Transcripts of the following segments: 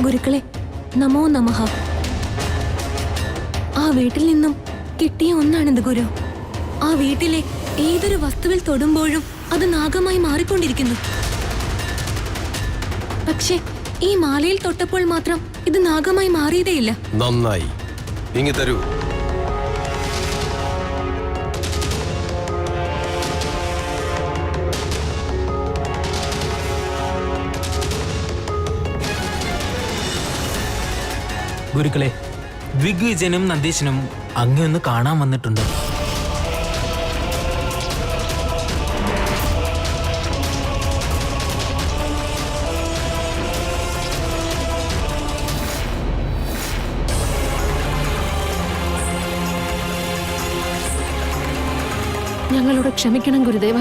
ഗുരുക്കളെ, നമോ നമഃ. ആ വീട്ടിൽ നിന്നും കിട്ടിയ ഒന്നാണിത് ഗുരു. ആ വീട്ടിലെ ഏതൊരു വസ്തുവിൽ തൊടുമ്പോഴും അത് നാഗമായി മാറിക്കൊണ്ടിരിക്കുന്നു. പക്ഷേ ഈ മാലയിൽ തൊട്ടപ്പോൾ മാത്രം ഇത് നാഗമായി മാറിയതേയില്ല. നന്നായി, ഇങ്ങ് തരൂ. ഗുരുക്കളെ, ദിഗ്വിജയനും നന്ദീശനും അങ്ങയൊന്ന് കാണാൻ വന്നിട്ടുണ്ട്. ഞങ്ങളോട് ക്ഷമിക്കണം ഗുരുദേവ.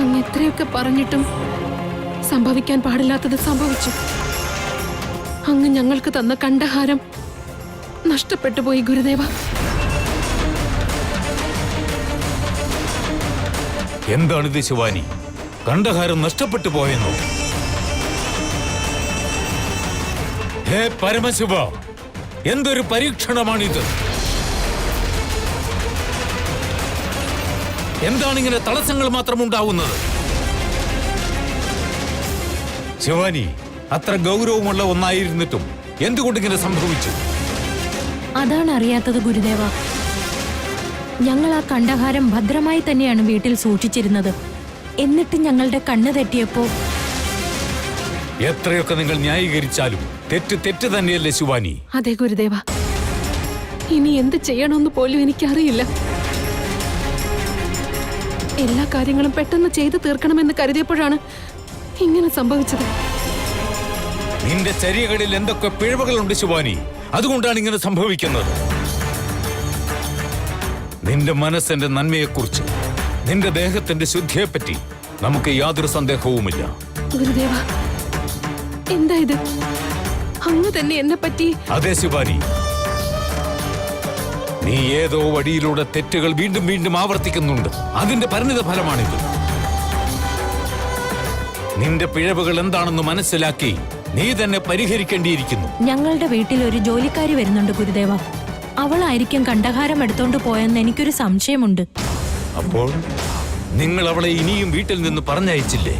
അങ്ങ് എത്രയൊക്കെ പറഞ്ഞിട്ടും സംഭവിക്കാൻ പാടില്ലാത്തത് സംഭവിച്ചു. അങ്ങ് ഞങ്ങൾക്ക് തന്ന കണ്ഠഹാരം നഷ്ടപ്പെട്ടു പോയി ഗുരുദേവ. എന്താണിത് ശിവാനി? കണ്ഠഹാരം നഷ്ടപ്പെട്ടു പോയെന്നോ? ഹേ പരമശിവ, എന്തൊരു പരീക്ഷണമാണിത്! എന്താണിങ്ങനെ തടസ്സങ്ങൾ മാത്രം ഉണ്ടാവുന്നത്? ശിവാനി, അത്ര ഗൗരവമുള്ള ഒന്നായിരുന്നിട്ടും എന്തുകൊണ്ടിങ്ങനെ സംഭവിച്ചു? അതാണ് അറിയാത്തത് ഗുരുദേവ. ഞങ്ങൾ ആ കണ്ഠഹാരം ഭദ്രമായി തന്നെയാണ് വീട്ടിൽ സൂക്ഷിച്ചിരുന്നത്. എന്നിട്ട് ഞങ്ങളുടെ കണ്ണ് തെറ്റിയപ്പോ... എത്രയൊക്കെ നിങ്ങൾ ന്യായീകരിച്ചാലും തെറ്റ് തന്നെയല്ലേ ശിവാനി? അതെ ഗുരുദേവ, ഇനി എന്ത് ചെയ്യണമെന്ന് പോലും എനിക്കറിയില്ല. എല്ലാ കാര്യങ്ങളും പെട്ടെന്ന് ചെയ്തു തീർക്കണമെന്ന് കരുതിയപ്പോഴാണ് ഇങ്ങനെ സംഭവിച്ചത്. നിന്റെ ചര്യകളിൽ എന്തൊക്കെ പിഴവുകളുണ്ട് ശിവാനി, അതുകൊണ്ടാണ് ഇങ്ങനെ സംഭവിക്കുന്നത്. നിന്റെ മനസ്സിന്റെ നന്മയെക്കുറിച്ച്, നിന്റെ ദേഹത്തിന്റെ ശുദ്ധിയെപ്പറ്റി നമുക്ക് യാതൊരു സന്ദേഹവുമില്ല. ഗുരുദേവ, എന്താ ഇത്? അങ്ങ് തന്നെ എന്നെ പറ്റി... അതെ ശിവാനി, നീ ഏതോ വഴിയിലൂടെ തെറ്റുകൾ വീണ്ടും വീണ്ടും ആവർത്തിക്കുന്നുണ്ട്. അതിന്റെ പരിണിത ഫലമാണിത്. നിന്റെ പിഴവുകൾ എന്താണെന്ന് മനസ്സിലാക്കി നീ തന്നെ പരിഹരിക്കേണ്ടിയിരിക്കുന്നു. ഞങ്ങളുടെ വീട്ടിൽ ഒരു ജോലിക്കാരി വരുന്നുണ്ട് ഗുരുദേവ. അവളായിരിക്കും കണ്ഠഹാരം എടുത്തോണ്ട് പോയെന്ന് എനിക്കൊരു സംശയമുണ്ട്. അപ്പോൾ നിങ്ങൾ അവളെ ഇനിയും വീട്ടിൽ നിന്ന് പറഞ്ഞയച്ചില്ലേ?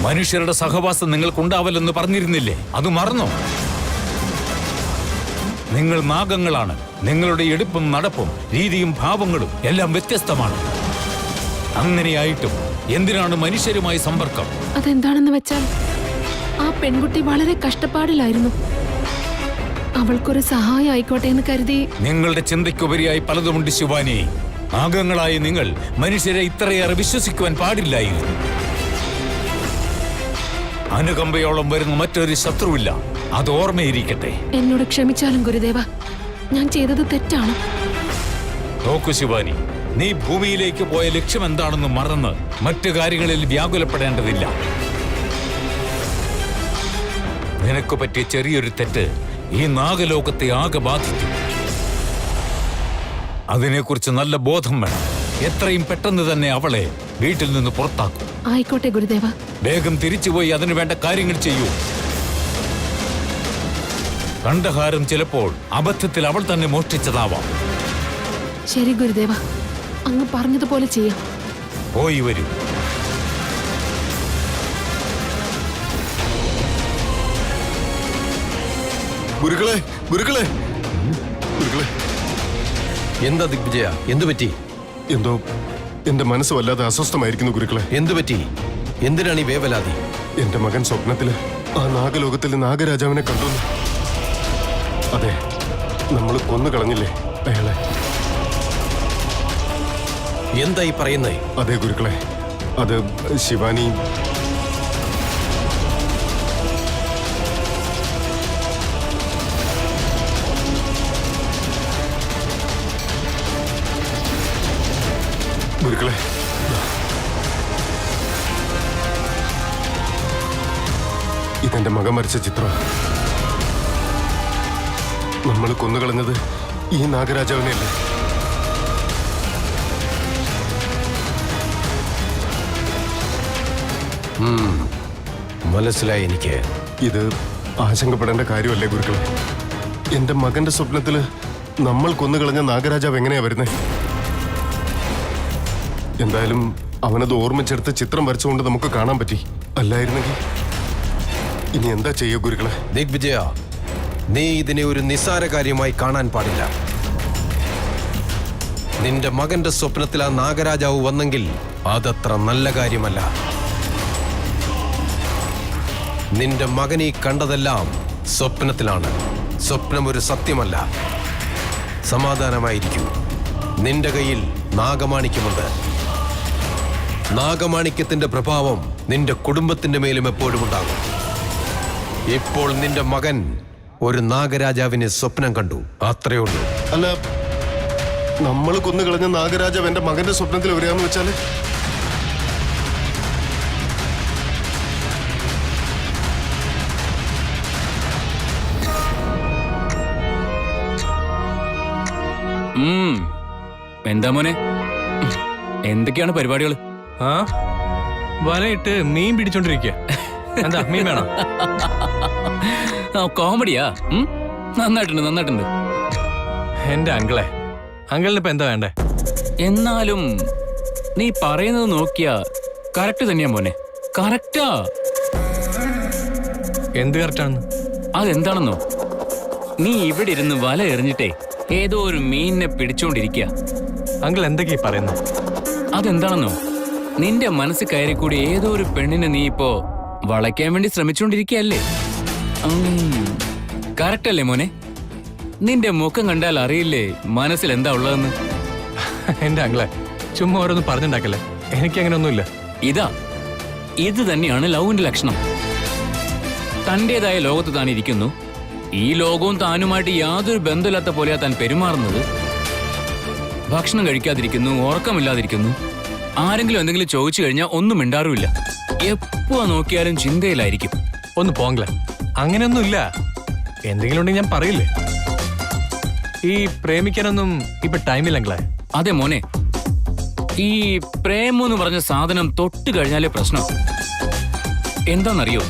മനുഷ്യരുടെ സഹവാസം നിങ്ങൾക്കുണ്ടാവല്ലെന്ന് പറഞ്ഞിരുന്നില്ലേ? അത് മറന്നോ? നിങ്ങൾ നാഗങ്ങളാണ്. നിങ്ങളുടെ എടുപ്പും നടപ്പും രീതിയും ഭാവങ്ങളും എല്ലാം വ്യത്യസ്തമാണ്. അങ്ങനെയായിട്ടും എന്തിനാണ് മനുഷ്യരുമായി സമ്പർക്കം? അതെന്താണെന്ന് വെച്ചാൽ ആ പെൺകുട്ടി വളരെ കഷ്ടപ്പാടിലായിരുന്നു. അവൾക്കൊരു സഹായം ആയിക്കോട്ടെ എന്ന് കരുതി. നിങ്ങളുടെ ചിന്തയ്ക്കുപരിയായി പലതുമുണ്ട് ശിവാനി. നാഗങ്ങളായി നിങ്ങൾ മനുഷ്യരെ ഇത്രയേറെ വിശ്വസിക്കുവാൻ പാടില്ലായിരുന്നു. അനുകമ്പയോളം വരുന്ന മറ്റൊരു ശത്രുവില്ല, അത് ഓർമ്മയിരിക്കട്ടെ. എന്നോട് ക്ഷമിച്ചാലും ഗുരുദേവ, ഞാൻ ചെയ്തത് തെറ്റാണ്. നോക്കൂ ശിവാനി, നീ ഭൂമിയിലേക്ക് പോയ ലക്ഷ്യം എന്താണെന്ന് മറന്ന് മറ്റു കാര്യങ്ങളിൽ വ്യാകുലപ്പെടേണ്ടതില്ല. നിനക്ക് പറ്റിയ ചെറിയൊരു തെറ്റ് ഈ നാഗലോകത്തെ ആകെ ബാധിക്കും. അതിനെക്കുറിച്ച് നല്ല ബോധം വേണം. എത്രയും പെട്ടെന്ന് തന്നെ അവളെ വീട്ടിൽ നിന്ന് പുറത്താക്കും. ആയിക്കോട്ടെ ഗുരുദേവ. വേഗം തിരിച്ചുപോയി അതിനു വേണ്ട കാര്യങ്ങൾ ചെയ്യൂ. കണ്ഠഹാരം ചിലപ്പോൾ അബദ്ധത്തിൽ അവൾ തന്നെ മോഷ്ടിച്ചതാവാം. ശരി ഗുരുദേവ, അങ്ങ് പറഞ്ഞതുപോലെ ചെയ്യാം. പോയി വരൂ. ഗുരുക്കളെ, ഗുരുക്കളെ, ഗുരുക്കളെ. എന്താ ദിഗ്വിജയ, എന്തു പറ്റി? എന്തോ എന്റെ മനസ്സ് വല്ലാതെ അസ്വസ്ഥമായിരിക്കുന്നു ഗുരുക്കളെ. എന്തു പറ്റി? എന്തിനാണ് ഈ വേവലാതി? എന്റെ മകൻ സ്വപ്നത്തില് ആ നാഗലോകത്തിൽ നാഗരാജാവിനെ കണ്ടു. അതെ, നമ്മൾ കൊന്നു കളഞ്ഞില്ലേ അയാളെ? എന്തായി പറയുന്നേ? അതെ ഗുരുക്കളെ, അത് ശിവാനി. ഗുരുക്കളെ, ഇതെന്റെ മകൻ മരിച്ച ചിത്രം. നമ്മൾ കൊന്നുകളഞ്ഞത് ഈ നാഗരാജാവിനെയല്ലേ? മനസ്സിലായി എനിക്ക്. ഇത് ആശങ്കപ്പെടേണ്ട കാര്യമല്ലേ ഗുരുക്കളെ? എന്റെ മകന്റെ സ്വപ്നത്തില് നമ്മൾ കൊന്നുകളഞ്ഞ നാഗരാജാവ് എങ്ങനെയാ വരുന്നേ? എന്തായാലും അവനത് ഓർമ്മിച്ചെടുത്ത് ചിത്രം വരച്ചുകൊണ്ട് നമുക്ക് കാണാൻ പറ്റി. അല്ലായിരുന്നെങ്കിൽ ഇനി എന്താ ചെയ്യ ഗുരുക്കളെ? ദിഗ്വിജയ, നീ ഇതിനെ ഒരു നിസ്സാര കാര്യമായി കാണാൻ പാടില്ല. നിന്റെ മകന്റെ സ്വപ്നത്തിൽ ആ നാഗരാജാവ് വന്നെങ്കിൽ അതത്ര നല്ല കാര്യമല്ല. നിന്റെ മകനീ കണ്ടതെല്ലാം സ്വപ്നത്തിലാണ്. സ്വപ്നം ഒരു സത്യമല്ല. സമാധാനമായിരിക്കൂ. നിന്റെ കയ്യിൽ നാഗമാണിക്യമുണ്ട്. നാഗമാണിക്യത്തിന്റെ പ്രഭാവം നിന്റെ കുടുംബത്തിന്റെ മേലും എപ്പോഴും ഉണ്ടാകും. ഇപ്പോൾ നിന്റെ മകൻ ഒരു നാഗരാജാവിനെ സ്വപ്നം കണ്ടു, അത്രയേ ഉള്ളൂ. അല്ല, നമ്മൾ കൊന്നുകളഞ്ഞ നാഗരാജാവ് എന്റെ മകന്റെ സ്വപ്നത്തിൽ വരികയെന്ന് വെച്ചാല് എന്താ മോനെ, എന്തൊക്കെയാണ് പരിപാടികൾ? ആ, വലയിട്ട് മീൻ പിടിച്ചോണ്ടിരിക്കുക. എന്താ മീൻ വേണം? കോമഡിയാ? നന്നായിട്ടുണ്ട്. എന്റെ അങ്കിളെ, അങ്കിളിന് ഇപ്പൊ എന്താ വേണ്ടേ? എന്നാലും നീ പറയുന്നത് നോക്കിയാ കറക്റ്റ് തന്നെയാ മോനെ, കറക്റ്റാ. എന്ത് കറക്റ്റാണെന്ന്? അതെന്താണെന്നോ, നീ ഇവിടെ ഇരുന്ന് വല എറിഞ്ഞിട്ടേ ഏതോ ഒരു മീനിനെ പിടിച്ചോണ്ടിരിക്കുക. അങ്കിൾ എന്തൊക്കെയാ പറയുന്നത്? അതെന്താണെന്നോ, നിന്റെ മനസ്സ് കയറിക്കൂടി ഏതോ ഒരു പെണ്ണിനെ നീ ഇപ്പോ വളയ്ക്കാൻ വേണ്ടി ശ്രമിച്ചുകൊണ്ടിരിക്കുകയല്ലേ? കറക്റ്റ് അല്ലേ മോനെ? നിന്റെ മുഖം കണ്ടാൽ അറിയില്ലേ മനസ്സിൽ എന്താ ഉള്ളതെന്ന്? എന്റെ അങ്കിളെ, ചുമ്മാ ഓരോന്ന് പറഞ്ഞുണ്ടാക്കല്ലേ, എനിക്ക് അങ്ങനെ ഒന്നുമില്ല. ഇത് തന്നെയാണ് ലവിന്റെ ലക്ഷണം. തന്റേതായ ലോകത്ത് താൻ ഇരിക്കുന്നു, ഈ ലോകവും താനുമായിട്ട് യാതൊരു ബന്ധമില്ലാത്ത പോലെയാ താൻ പെരുമാറുന്നത്. ഭക്ഷണം കഴിക്കാതിരിക്കുന്നു, ഉറക്കമില്ലാതിരിക്കുന്നു. ആരെങ്കിലും എന്തെങ്കിലും ചോദിച്ചു കഴിഞ്ഞാൽ ഒന്നും മിണ്ടാറുമില്ല. എപ്പോ നോക്കിയാലും ചിന്തയിലായിരിക്കും. ഒന്ന് പോങ്ങളെ, അങ്ങനെയൊന്നുമില്ല. എന്തെങ്കിലും ഉണ്ടെങ്കിൽ ഞാൻ പറയില്ലേ. ഈ പ്രേമിക്കാനൊന്നും ഇപ്പൊ ടൈമില്ലെങ്കിലേ. അതെ മോനെ, ഈ പ്രേമം എന്ന് പറഞ്ഞ സാധനം തൊട്ട് കഴിഞ്ഞാലേ പ്രശ്നം. എന്താണെന്നറിയോ,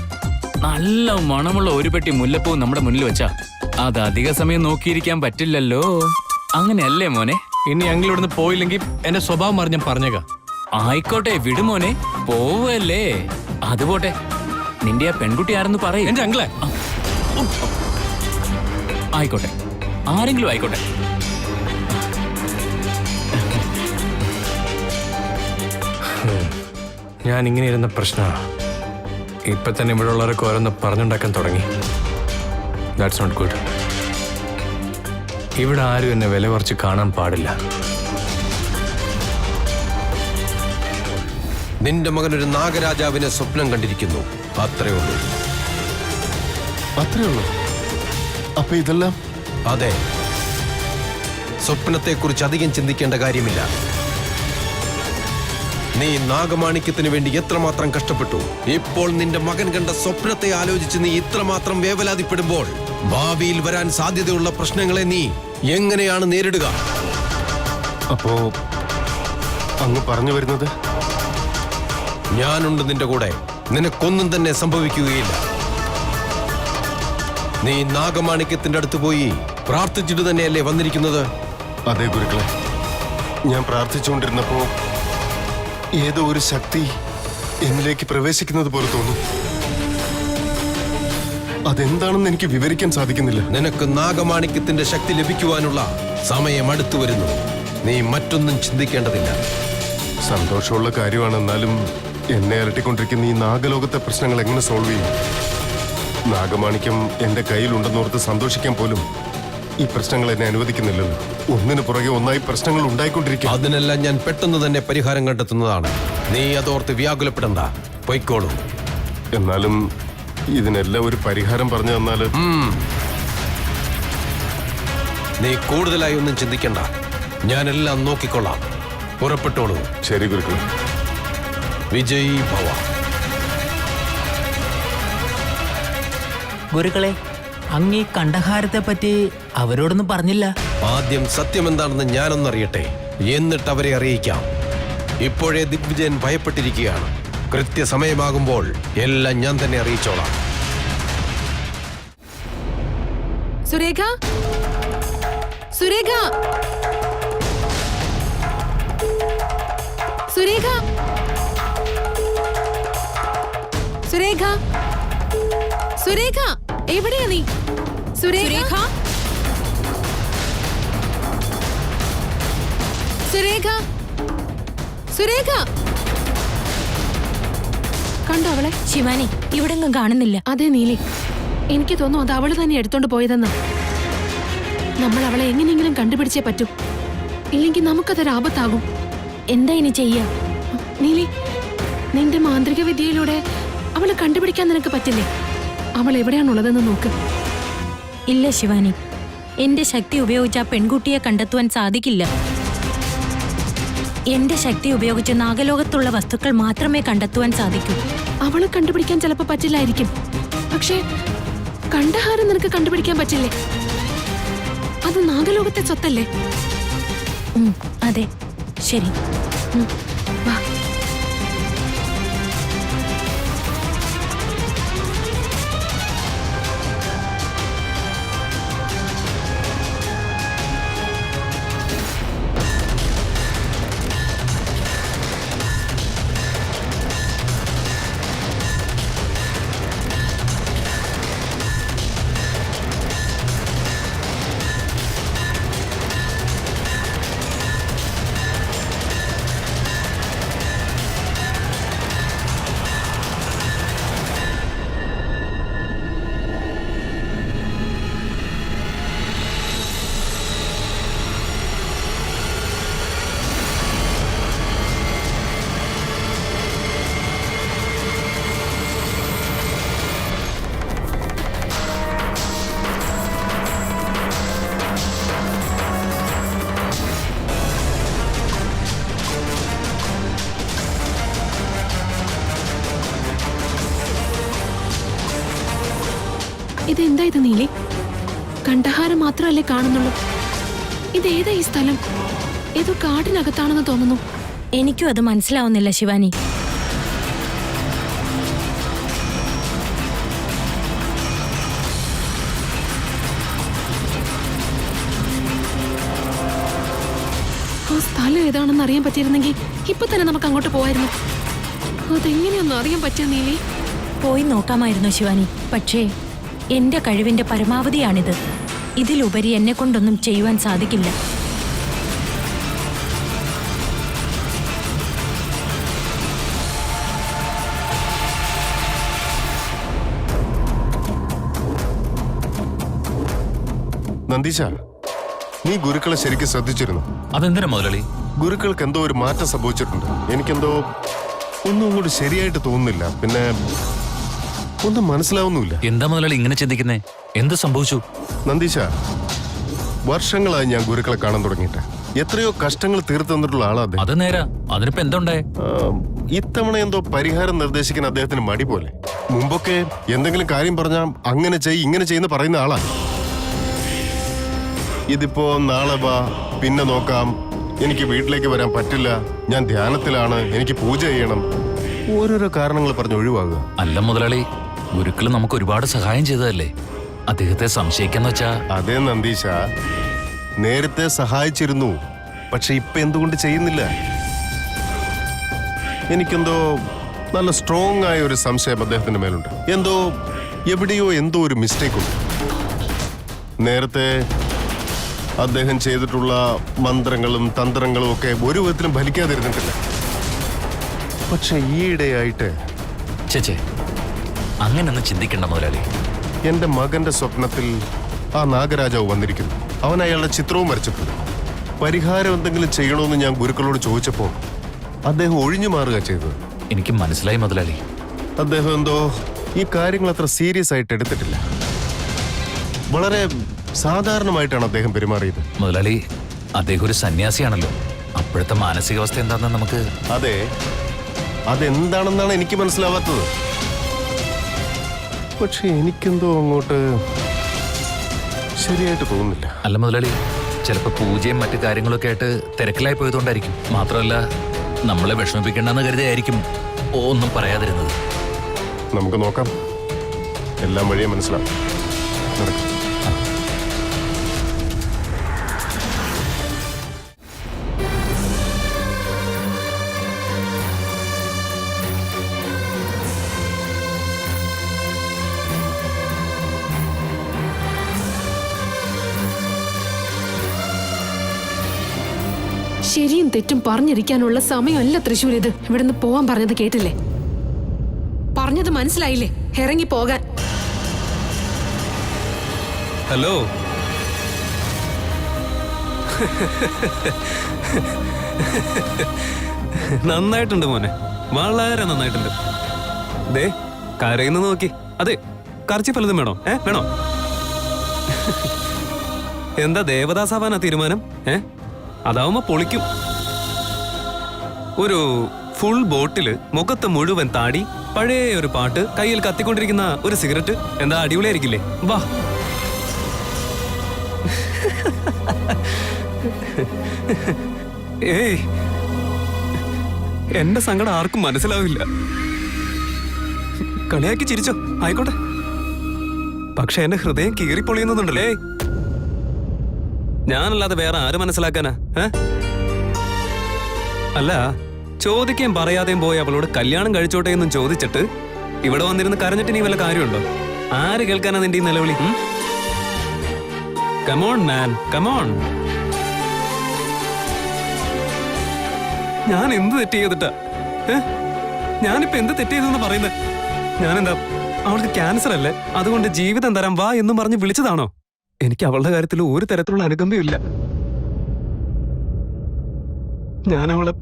നല്ല മണമുള്ള ഒരു പെട്ടി മുല്ലപ്പൂ നമ്മുടെ മുന്നിൽ വെച്ചാ അത് അധിക സമയം നോക്കിയിരിക്കാൻ പറ്റില്ലല്ലോ. അങ്ങനെയല്ലേ മോനെ? ഇനി ഞങ്ങൾ ഇവിടുന്ന് പോയില്ലെങ്കിൽ എന്റെ സ്വഭാവം മാറി ഞാൻ പറഞ്ഞേക്കാം. ആയിക്കോട്ടെ, വിടുമോനെ, പോവല്ലേ. അതുപോട്ടെ, നിന്റെ ആ പെൺകുട്ടി ആരെന്ന് പറയും. എന്റെ അങ്കിളെ, ആയിക്കോട്ടെ, ആരെങ്കിലും ആയിക്കോട്ടെ. ഞാൻ ഇങ്ങനെ ഇരുന്ന പ്രശ്നമാണ്. ഇപ്പൊ തന്നെ ഇവിടെ ഉള്ളവരൊക്കെ ഓരോന്ന് പറഞ്ഞുണ്ടാക്കാൻ തുടങ്ങി. That's not good. ഇവിടെ ആരും എന്നെ വില കുറച്ച് കാണാൻ പാടില്ല. നിന്റെ മകൻ ഒരു നാഗരാജാവിനെ സ്വപ്നം കണ്ടിരിക്കുന്നു, അത്രയേ ഉള്ളൂ. അത്രേ ഉള്ളൂ? അപ്പൊ ഇതെല്ലാം? അതെ, സ്വപ്നത്തെക്കുറിച്ച് അധികം ചിന്തിക്കേണ്ട കാര്യമില്ല. നീ നാഗമാണിക്യത്തിന് വേണ്ടി എത്രമാത്രം കഷ്ടപ്പെട്ടു. ഇപ്പോൾ നിന്റെ മകൻ കണ്ട സ്വപ്നത്തെ ആലോചിച്ച് നീ ഇത്രമാത്രം വേവലാതിപ്പെടുമ്പോൾ ഭാവിയിൽ വരാൻ സാധ്യതയുള്ള പ്രശ്നങ്ങളെ നീ എങ്ങനെയാണ് നേരിടുക? അപ്പോ അങ്ങ് പറഞ്ഞു വരുന്നത്? ഞാനുണ്ട് നിന്റെ കൂടെ. നിനക്കൊന്നും തന്നെ സംഭവിക്കുകയില്ല. നീ നാഗമാണിക്യത്തിന്റെ അടുത്ത് പോയി പ്രാർത്ഥിച്ചിട്ട് തന്നെയല്ലേ വന്നിരിക്കുന്നത്? അതെ ഗുരുക്കളെ, ഞാൻ പ്രാർത്ഥിച്ചുകൊണ്ടിരുന്നപ്പോ ഏതോ ഒരു ശക്തി എന്നിലേക്ക് പ്രവേശിക്കുന്നത് പോലെ തോന്നി. അതെന്താണെന്ന് എനിക്ക് വിവരിക്കാൻ സാധിക്കുന്നില്ല. നിനക്ക് നാഗമാണിക്യത്തിന്റെ ശക്തി ലഭിക്കുവാനുള്ള സമയം അടുത്തു വരുന്നു. നീ മറ്റൊന്നും ചിന്തിക്കേണ്ടതില്ല. സന്തോഷമുള്ള കാര്യമാണ്. എന്നാലും എന്നെ അലട്ടിക്കൊണ്ടിരിക്കുന്ന ഈ നാഗലോകത്തെ പ്രശ്നങ്ങൾ എങ്ങനെ സോൾവ് ചെയ്യും? നാഗമാണിക്യം എന്റെ കയ്യിലുണ്ടെന്നോർത്ത് സന്തോഷിക്കാൻ പോലും ഈ പ്രശ്നങ്ങൾ എന്നെ അനുവദിക്കുന്നില്ലല്ലോ. ഒന്നിനു പുറകെ ഒന്നായി പ്രശ്നങ്ങൾ ഉണ്ടായിക്കൊണ്ടിരിക്കും. അതിനെല്ലാം ഞാൻ പെട്ടെന്ന് തന്നെ പരിഹാരം കണ്ടെത്തുന്നതാണ്. നീ അതോർത്ത് വ്യാകുലപ്പെടണ്ട, പൊയ്ക്കോളൂ. എന്നാലും ഇതിനെല്ലാം ഒരു പരിഹാരം പറഞ്ഞു തന്നാല്? നീ കൂടുതലായി ഒന്നും ചിന്തിക്കണ്ട, ഞാനെല്ലാം നോക്കിക്കൊള്ളാം. പുറപ്പെട്ടോളൂ. ശരി ഗുരുക്കൾ. വിജയ് ഭവ. ഗുരുക്കളെ, അങ്ങ് ഈ കണ്ഠഹാരത്തെ പറ്റി അവരോടൊന്നും പറഞ്ഞില്ല. ആദ്യം സത്യം എന്താണെന്ന് ഞാനൊന്നറിയട്ടെ, എന്നിട്ട് അവരെ അറിയിക്കാം. ഇപ്പോഴേ ദിഗ്വിജയൻ ഭയപ്പെട്ടിരിക്കുകയാണ്. കൃത്യസമയമാകുമ്പോൾ എല്ലാം ഞാൻ തന്നെ അറിയിച്ചോളാം. സുരേഖ, സുരേഖ, സുരേഖ, സുരേഖ, സുരേഖ, എവിടെയാ നീ? സുരേഖ, സുരേഖ, സുരേഖ, കണ്ടോ അവളെ? ശിവാനി, ഇവിടെങ്ങും കാണുന്നില്ല. അതെ നീലി, എനിക്ക് തോന്നുന്നു അത് അവള് തന്നെ എടുത്തോണ്ട് പോയതെന്ന്. നമ്മൾ അവളെ എങ്ങനെയെങ്കിലും കണ്ടുപിടിച്ചേ പറ്റൂ, ഇല്ലെങ്കിൽ നമുക്കതൊരു ആപത്താകും. എന്താ ഇനി ചെയ്യാ? നീലി, നിന്റെ മാന്ത്രിക വിദ്യയിലൂടെ അവളെ കണ്ടുപിടിക്കാൻ നിനക്ക് പറ്റില്ലേ? അവൾ എവിടെയാണുള്ളതെന്ന് നോക്ക്. ഇല്ല ശിവാനി, എന്റെ ശക്തി ഉപയോഗിച്ച് ആ പെൺകുട്ടിയെ കണ്ടെത്തുവാൻ സാധിക്കില്ല. എന്റെ ശക്തി ഉപയോഗിച്ച് നാഗലോകത്തുള്ള വസ്തുക്കൾ മാത്രമേ കണ്ടെത്തുവാൻ സാധിക്കൂ. അവളെ കണ്ടുപിടിക്കാൻ ചിലപ്പോ പറ്റില്ലായിരിക്കും, പക്ഷേ കണ്ഠഹാരം നിനക്ക് കണ്ടുപിടിക്കാൻ പറ്റില്ലേ? അത് നാഗലോകത്തെ സ്വത്തല്ലേ? അതെ, ശരി. വാ. ഇതെന്താ ഇത് നീലി? കണ്ഠഹാരം മാത്രമല്ലേ കാണുന്നുള്ളൂ? ഇതേതാ ഈ സ്ഥലം? ഏതോ കാട്ടിനകത്താണെന്ന് തോന്നുന്നു. എനിക്കും അത് മനസ്സിലാവുന്നില്ല ശിവാനി. ആ സ്ഥലം ഏതാണെന്ന് അറിയാൻ പറ്റിയിരുന്നെങ്കിൽ ഇപ്പൊ തന്നെ നമുക്ക് അങ്ങോട്ട് പോവായിരുന്നു. അതെങ്ങനെയൊന്നും അറിയാൻ പറ്റിയ നീലി? പോയി നോക്കാമായിരുന്നു ശിവാനി. പക്ഷേ എന്റെ കഴിവിന്റെ പരമാവധിയാണിത്. ഇതിലുപരി എന്നെ കൊണ്ടൊന്നും ചെയ്യുവാൻ സാധിക്കില്ല. നന്ദീശ, നീ ഗുരുക്കളെ ശരിക്കും ശ്രദ്ധിച്ചിരുന്നു? അതെന്തിനാ മുതലാളി? ഗുരുക്കൾക്ക് എന്തോ ഒരു മാറ്റം സംഭവിച്ചിട്ടുണ്ട്. എനിക്കെന്തോ ഒന്നും അങ്ങോട്ട് ശരിയായിട്ട് തോന്നുന്നില്ല. പിന്നെ ഒന്നും മനസ്സിലാവുന്നില്ല. എന്താ മുതലാളി ഇങ്ങനെ ചിന്തിക്കുന്നേ? എന്ത് സംഭവിച്ചു? നന്ദീശ, വർഷങ്ങളായി ഞാൻ ഗുരുക്കളെ കാണാൻ തുടങ്ങിയിട്ട്. എത്രയോ കഷ്ടങ്ങൾ തീർത്തു തന്നിട്ടുള്ള ആളാ അദ്ദേഹം. അത് നേരാ. അതിനിപ്പോ എന്തുണ്ടേ? ഇത്തവണ എന്തോ പരിഹാരം നിർദ്ദേശിക്കാൻ അദ്ദേഹത്തിന് മടി പോലെ. മുമ്പൊക്കെ എന്തെങ്കിലും കാര്യം പറഞ്ഞാൽ അങ്ങനെ ഇങ്ങനെ ചെയ്യുന്ന പറയുന്ന ആളാ. ഇതിപ്പോ നാളെ വാ, പിന്നെ നോക്കാം, എനിക്ക് വീട്ടിലേക്ക് വരാൻ പറ്റില്ല, ഞാൻ ധ്യാനത്തിലാണ്, എനിക്ക് പൂജ ചെയ്യണം, ഓരോരോ കാരണങ്ങൾ പറഞ്ഞ് ഒഴിവാകുക. അല്ല മുതലാളി, ഗുരുക്കൾ നമുക്ക് ഒരുപാട് സഹായം ചെയ്തതല്ലേ? അദ്ദേഹത്തെ സംശയിക്കാന്ന് വെച്ചാ? അതേ നന്ദീശ, നേരത്തെ സഹായിച്ചിരുന്നു, പക്ഷെ ഇപ്പൊ എന്തുകൊണ്ട് ചെയ്യുന്നില്ല? എനിക്കെന്തോ നല്ല സ്ട്രോങ് ആയ ഒരു സംശയം അദ്ദേഹത്തിന്റെ മേലുണ്ട്. എവിടെയോ എന്തോ ഒരു മിസ്റ്റേക്ക് ഉണ്ട്. നേരത്തെ അദ്ദേഹം ചെയ്തിട്ടുള്ള മന്ത്രങ്ങളും തന്ത്രങ്ങളും ഒക്കെ ഒരു വിധത്തിലും ഫലിക്കാതിരുന്നിട്ടില്ല. പക്ഷെ ഈയിടെയായിട്ട് ചേച്ചേ, അങ്ങനൊന്നും ചിന്തിക്കണ്ട മുതലാളി. എന്റെ മകന്റെ സ്വപ്നത്തിൽ ആ നാഗരാജാവ് വന്നിരിക്കുന്നു. അവൻ അയാളുടെ ചിത്രവും വരച്ചിട്ടുണ്ട്. പരിഹാരം എന്തെങ്കിലും ചെയ്യണമെന്ന് ഞാൻ ഗുരുക്കളോട് ചോദിച്ചപ്പോൾ അദ്ദേഹം ഒഴിഞ്ഞു മാറുക ചെയ്തത്. എനിക്ക് മനസ്സിലായി മുതലാളി. അദ്ദേഹം എന്തോ ഈ കാര്യങ്ങൾ അത്ര സീരിയസ് ആയിട്ട് എടുത്തിട്ടില്ല. വളരെ സാധാരണമായിട്ടാണ് അദ്ദേഹം പെരുമാറിയത്. മുതലാളി, അദ്ദേഹം ഒരു സന്യാസിയാണല്ലോ. അപ്പോഴത്തെ മാനസികാവസ്ഥ എന്താണെന്ന് നമുക്ക്... അതെ, അതെന്താണെന്നാണ് എനിക്ക് മനസ്സിലാവാത്തത്. പക്ഷെ എനിക്കെന്തോ അങ്ങോട്ട് ശരിയായിട്ട് തോന്നുന്നില്ല. അല്ല മുതലാളി, ചിലപ്പോൾ പൂജയും മറ്റു കാര്യങ്ങളൊക്കെ ആയിട്ട് തിരക്കിലായി പോയതുകൊണ്ടായിരിക്കും. മാത്രമല്ല, നമ്മളെ വിഷമിപ്പിക്കണ്ടെന്ന് കരുതിയായിരിക്കും ഒന്നും പറയാതിരുന്നത്? നമുക്ക് നോക്കാം, എല്ലാം വഴിയെ മനസ്സിലാവും. നടക്കാം. ശരിയും തെറ്റും പറഞ്ഞിരിക്കാനുള്ള സമയമല്ല തൃശ്ശൂർ ഇത്. ഇവിടുന്ന് പോവാൻ പറഞ്ഞത് കേട്ടില്ലേ? പറഞ്ഞത് മനസ്സിലായില്ലേ? ഇറങ്ങി പോകാൻ. ഹലോ, നന്നായിട്ടുണ്ട് മോനെ, വളരെ നന്നായിട്ടുണ്ട്. ദേ കരയുന്നു നോക്കി. അതെ, കറച്ചി പലതും വേണോ? വേണോ? എന്താ ദേവദാസാവാനാ തീരുമാനം? അതാവുമ്പോ പൊളിക്കും. ഒരു ഫുൾ ബോട്ടില്, മുഖത്ത് മുഴുവൻ താടി, പഴയ ഒരു പാട്ട്, കയ്യിൽ കത്തിക്കൊണ്ടിരിക്കുന്ന ഒരു സിഗരറ്റ്. എന്താ അടിപൊളിയായിരിക്കില്ലേ? വാ. ഏയ്, എന്റെ സങ്കടം ആർക്കും മനസ്സിലാവില്ല. കളിയാക്കി ചിരിച്ചോ, ആയിക്കോട്ടെ. പക്ഷെ എന്റെ ഹൃദയം കീറിപ്പൊളിയുന്നുണ്ടല്ലേ. ഞാനല്ലാതെ വേറെ ആര് മനസ്സിലാക്കാനാ? അല്ല, ചോദിക്കുകയും പറയാതെയും പോയി അവളോട് കല്യാണം കഴിച്ചോട്ടെ എന്നും ചോദിച്ചിട്ട് ഇവിടെ വന്നിരുന്ന് കരഞ്ഞിട്ട് നീ വല്ല കാര്യമുണ്ടോ? ആര് കേൾക്കാനാ നിന്റെ ഈ നിലവിളി? കമോൺ മാൻ, കമോൺ. ഞാൻ എന്ത് തെറ്റ് ചെയ്തിട്ടാ? ഞാനിപ്പോ എന്ത് തെറ്റ് ചെയ്തെന്ന് പറയുന്നത്? ഞാനെന്താ, അവൾക്ക് ക്യാൻസർ അല്ലേ, അതുകൊണ്ട് ജീവിതം തരാം വാ എന്നും പറഞ്ഞ് വിളിച്ചതാണോ? എനിക്ക് അവളുടെ കാര്യത്തിൽ ഒരു തരത്തിലുള്ള അനുകമ്പയില്ല. ഞാൻ അവളെ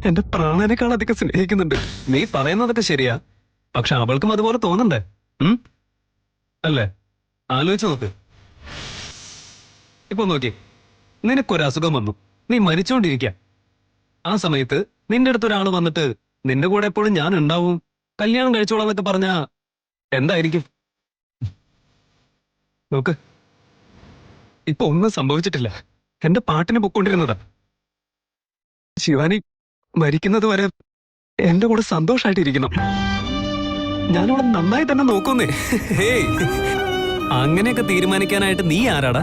എന്റെ പ്രാണനേക്കാൾ അധികം സ്നേഹിക്കുന്നുണ്ട്. നീ പറയുന്നതൊക്കെ ശരിയാ, പക്ഷെ അവൾക്കും അതുപോലെ തോന്നണ്ടേ? അല്ലേ? ആലോചിച്ച് നോക്ക്. ഇപ്പൊ നോക്കി, നിനക്കൊരു അസുഖം വന്നു, നീ മരിച്ചോണ്ടിരിക്ക. ആ സമയത്ത് നിന്റെ അടുത്ത് ഒരാൾ വന്നിട്ട് നിന്റെ കൂടെ എപ്പോഴും ഞാൻ ഉണ്ടാവും, കല്യാണം കഴിച്ചോളാന്നൊക്കെ പറഞ്ഞാ എന്തായിരിക്കും? നോക്ക്, ഇപ്പൊ ഒന്നും സംഭവിച്ചിട്ടില്ല. എന്റെ പാട്ടിന് പൊക്കൊണ്ടിരുന്നതാ. ശിവാനി മരിക്കുന്നത് വരെ എന്റെ കൂടെ സന്തോഷായിട്ടിരിക്കണം. ഞാനവളെ നന്നായി തന്നെ നോക്കുന്നേ. ഹേയ്, അങ്ങനെയൊക്കെ തീരുമാനിക്കാനായിട്ട് നീ ആരാടാ?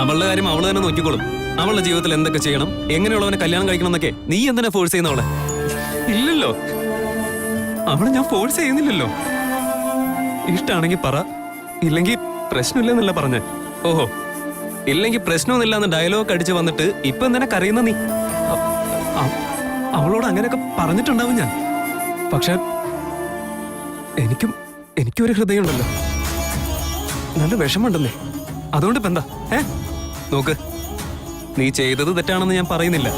അവളുടെ കാര്യം അവള് തന്നെ നോക്കിക്കോളും. അവളുടെ ജീവിതത്തിൽ എന്തൊക്കെ ചെയ്യണം, എങ്ങനെയുള്ളവനെ കല്യാണം കഴിക്കണം എന്നൊക്കെ നീ എന്തിനാ ഫോഴ്സ് ചെയ്യുന്ന അവളെ? ഇല്ലല്ലോ, അവളെ ഞാൻ ഫോഴ്സ് ചെയ്യുന്നില്ലല്ലോ. ഇഷ്ടാണെങ്കിൽ പറ, ഇല്ലെങ്കിൽ പ്രശ്നമില്ലെന്നല്ല പറഞ്ഞേ. ഓഹോ, ഇല്ലെങ്കിൽ പ്രശ്നമൊന്നുമില്ല എന്ന് ഡയലോഗ് അടിച്ച് വന്നിട്ട് ഇപ്പൊ എന്തിനാ കരയുന്ന നീ? അവളോട് അങ്ങനെയൊക്കെ പറഞ്ഞിട്ടുണ്ടാവും ഞാൻ. പക്ഷെ എനിക്കൊരു ഹൃദയമുണ്ടല്ലോ, നല്ല വിഷമുണ്ടെന്നേ. അതുകൊണ്ട് ഇപ്പൊ എന്താ? നോക്ക്, നീ ചെയ്തത് തെറ്റാണെന്ന് ഞാൻ പറയുന്നില്ല.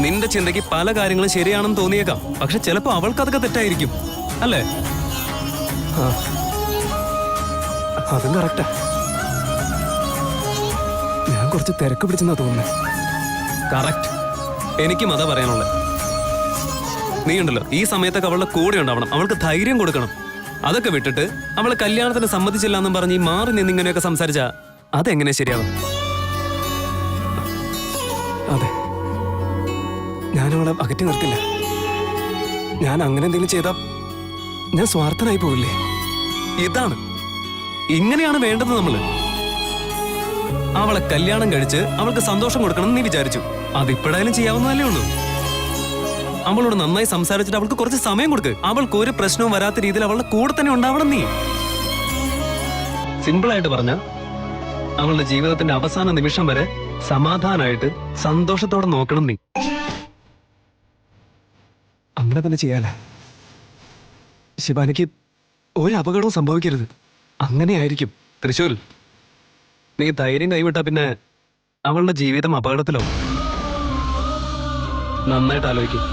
നിന്റെ ചിന്തയ്ക്ക് പല കാര്യങ്ങളും ശരിയാണെന്ന് തോന്നിയേക്കാം, പക്ഷെ ചിലപ്പോ അവൾക്കതൊക്കെ തെറ്റായിരിക്കും, അല്ലേ? അതും കറക്റ്റാ. ഞാൻ കുറച്ച് തിരക്ക് പിടിച്ചെന്നാ തോന്നുന്നത്. കറക്റ്റ്, എനിക്കും അതാ പറയാനുള്ളത്. നീ ഉണ്ടല്ലോ, ഈ സമയത്തൊക്കെ അവളുടെ കൂടെ ഉണ്ടാവണം, അവൾക്ക് ധൈര്യം കൊടുക്കണം. അതൊക്കെ വിട്ടിട്ട് അവളെ കല്യാണത്തിന് സമ്മതിച്ചില്ല എന്നും പറഞ്ഞ് മാറി നിന്നിങ്ങനെയൊക്കെ സംസാരിച്ചാ അതെങ്ങനെ ശരിയാവും? അതെ, ഞാനവളെ അകറ്റി നിർത്തില്ല. ഞാൻ അങ്ങനെ എന്തെങ്കിലും ചെയ്താ ഞാൻ സ്വാർത്ഥനായി പോവില്ലേ? ഇതാണ്, ഇങ്ങനെയാണ് വേണ്ടത് നമ്മള്. അവളെ കല്യാണം കഴിച്ച് അവൾക്ക് സന്തോഷം കൊടുക്കണം എന്ന് നീ വിചാരിച്ചു. അതിപ്പോഴായാലും ചെയ്യാവുന്നതല്ലേ ഉള്ളൂ. അവളോട് നന്നായി സംസാരിച്ചിട്ട് അവൾക്ക് കുറച്ച് സമയം കൊടുക്ക്. അവൾക്ക് ഒരു പ്രശ്നവും വരാത്ത രീതിയിൽ അവളുടെ കൂടെ തന്നെ ഉണ്ടാവണം നീ. സിമ്പിളായിട്ട് പറഞ്ഞ, അവളുടെ ജീവിതത്തിന്റെ അവസാന നിമിഷം വരെ സമാധാനമായിട്ട് സന്തോഷത്തോടെ നോക്കണം നീ. അങ്ങനെ തന്നെ ചെയ്യാല. ശിവാനിക്ക് ഒരു അപകടവും സംഭവിക്കരുത്. അങ്ങനെയായിരിക്കും. തൃശ്ശൂർ, നീ ധൈര്യം കൈവിട്ടാ പിന്നെ അവളുടെ ജീവിതം അപകടത്തിലാവും. നന്നായിട്ട് ആലോചിക്കും.